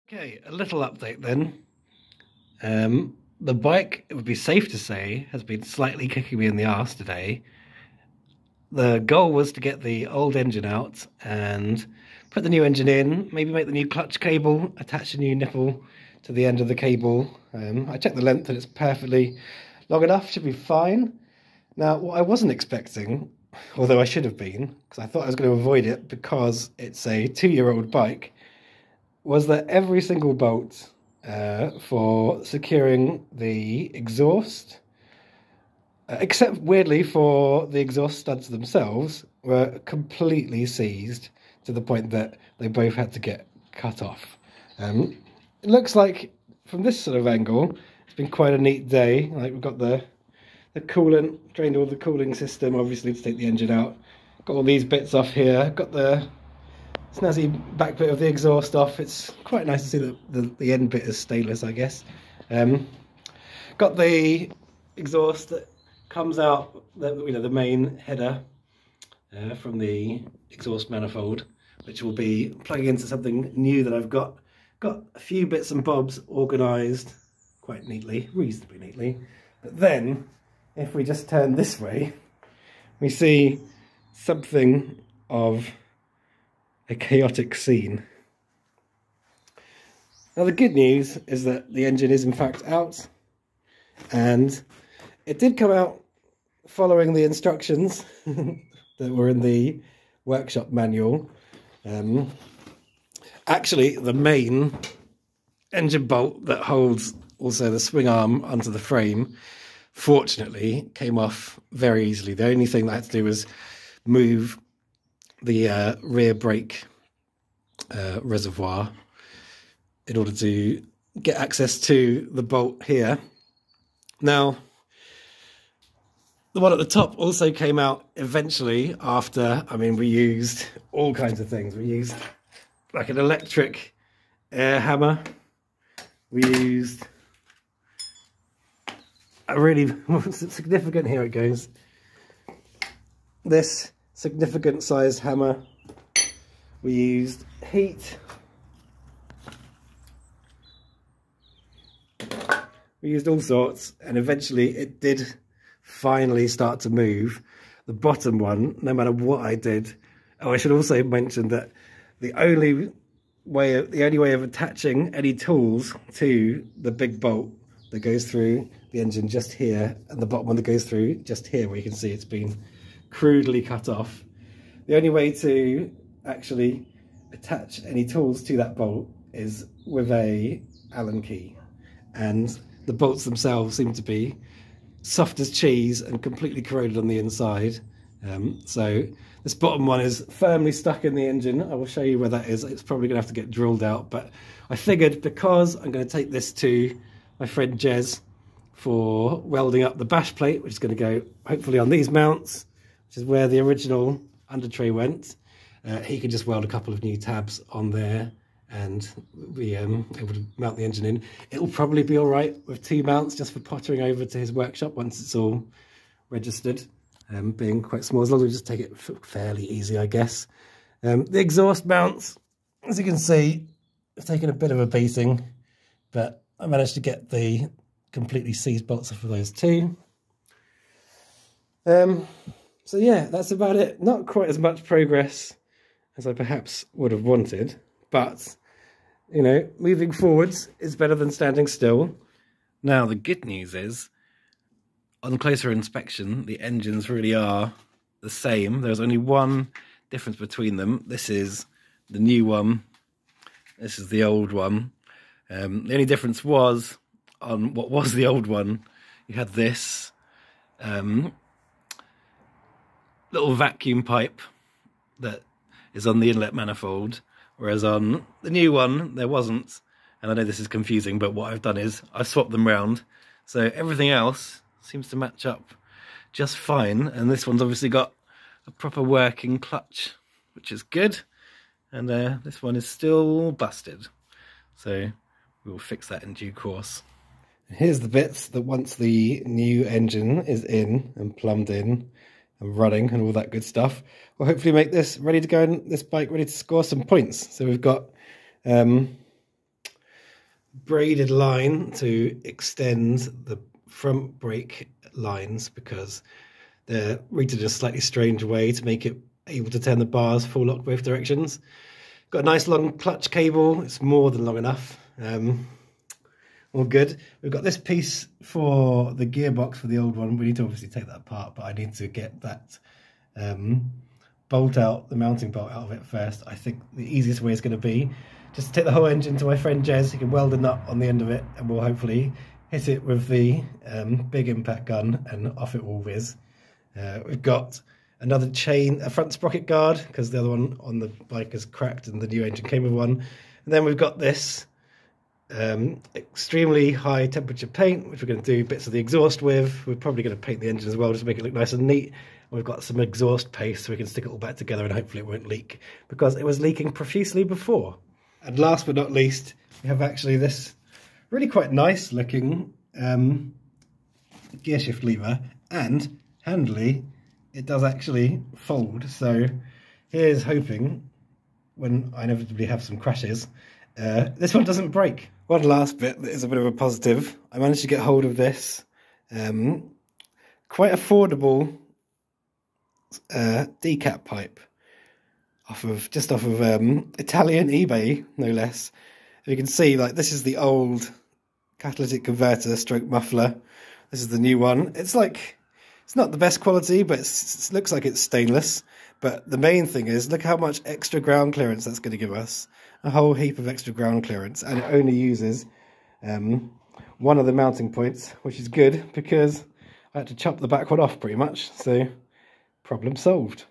Okay, a little update then. The bike, it would be safe to say, has been slightly kicking me in the arse today. The goal was to get the old engine out and put the new engine in, maybe make the new clutch cable, attach a new nipple to the end of the cable. I checked the length and it's perfectly long enough, should be fine. Now, what I wasn't expecting, although I should have been, because I thought I was going to avoid it because it's a 2-year-old bike, was that every single bolt for securing the exhaust, except weirdly for the exhaust studs themselves, were completely seized to the point that they both had to get cut off. It looks like from this sort of angle it's been quite a neat day. Like, we've got the coolant, drained all the cooling system obviously to take the engine out, got all these bits off here, got the snazzy back bit of the exhaust off. It's quite nice to see that the end bit is stainless, I guess. Got the exhaust that comes out, the main header from the exhaust manifold, which will be plugging into something new that I've got. Got a few bits and bobs organised quite neatly, reasonably neatly. But then, if we just turn this way, we see something of a chaotic scene. Now, the good news is that the engine is in fact out, and it did come out following the instructions that were in the workshop manual. Actually, the main engine bolt that holds also the swing arm onto the frame, fortunately, came off very easily. The only thing that I had to do was move the rear brake reservoir in order to get access to the bolt here. Now, the one at the top also came out eventually after, we used all kinds of things. We used like an electric air hammer. We used a really significant, here it goes, this significant sized hammer. We used heat. We used all sorts, and eventually it did finally start to move. The bottom one, no matter what I did. Oh, I should also mention that the only way of attaching any tools to the big bolt that goes through the engine just here, and the bottom one that goes through just here, where you can see it's been crudely cut off. The only way to actually attach any tools to that bolt is with a Allen key, and the bolts themselves seem to be soft as cheese and completely corroded on the inside. So this bottom one is firmly stuck in the engine. I will show you where that is. It's probably going to have to get drilled out, but I figured because I'm going to take this to my friend Jez for welding up the bash plate, which is going to go hopefully on these mounts, which is where the original under tray went. He could just weld a couple of new tabs on there and be able to mount the engine in. It'll probably be all right with 2 mounts just for pottering over to his workshop once it's all registered, being quite small, as long as we just take it fairly easy, I guess. The exhaust mounts, as you can see, have taken a bit of a beating, but I managed to get the completely seized bolts off of those too. So yeah, that's about it. Not quite as much progress as I perhaps would have wanted, but you know, moving forwards is better than standing still. Now, the good news is, on closer inspection, the engines really are the same. There's only one difference between them. This is the new one. This is the old one. The only difference was on what was the old one. You had this little vacuum pipe that is on the inlet manifold, whereas on the new one there wasn't. And I know this is confusing, but what I've done is I've swapped them round, so everything else seems to match up just fine. And this one's obviously got a proper working clutch, which is good, and this one is still busted, so we'll fix that in due course. Here's the bits that once the new engine is in and plumbed in and running and all that good stuff, we'll hopefully make this ready to go, and this bike ready to score some points. So we've got braided line to extend the front brake lines because they're rated in a slightly strange way to make it able to turn the bars full lock both directions. Got a nice long clutch cable. It's more than long enough. All good. We've got this piece for the gearbox for the old one. We need to obviously take that apart, but I need to get that bolt out, the mounting bolt out of it first. I think the easiest way is going to be just to take the whole engine to my friend Jez. He can weld a nut on the end of it, and we'll hopefully hit it with the big impact gun, and off it will whiz. We've got another chain, a front sprocket guard, because the other one on the bike is cracked and the new engine came with one. And then we've got this extremely high temperature paint, which we're going to do bits of the exhaust with. We're probably going to paint the engine as well, just to make it look nice and neat. And we've got some exhaust paste so we can stick it all back together and hopefully it won't leak, because it was leaking profusely before. And last but not least, we have actually this really quite nice looking gear shift lever, and handily it does actually fold. So here's hoping, when I inevitably have some crashes, this one doesn't break. One last bit that is a bit of a positive. I managed to get hold of this quite affordable decap pipe just off of Italian eBay, no less. And you can see, like, this is the old catalytic converter stroke muffler. This is the new one. It's like, it's not the best quality, but it looks like it's stainless. But the main thing is, look how much extra ground clearance that's going to give us. A whole heap of extra ground clearance, and it only uses one of the mounting points, which is good because I had to chop the back one off pretty much, so problem solved.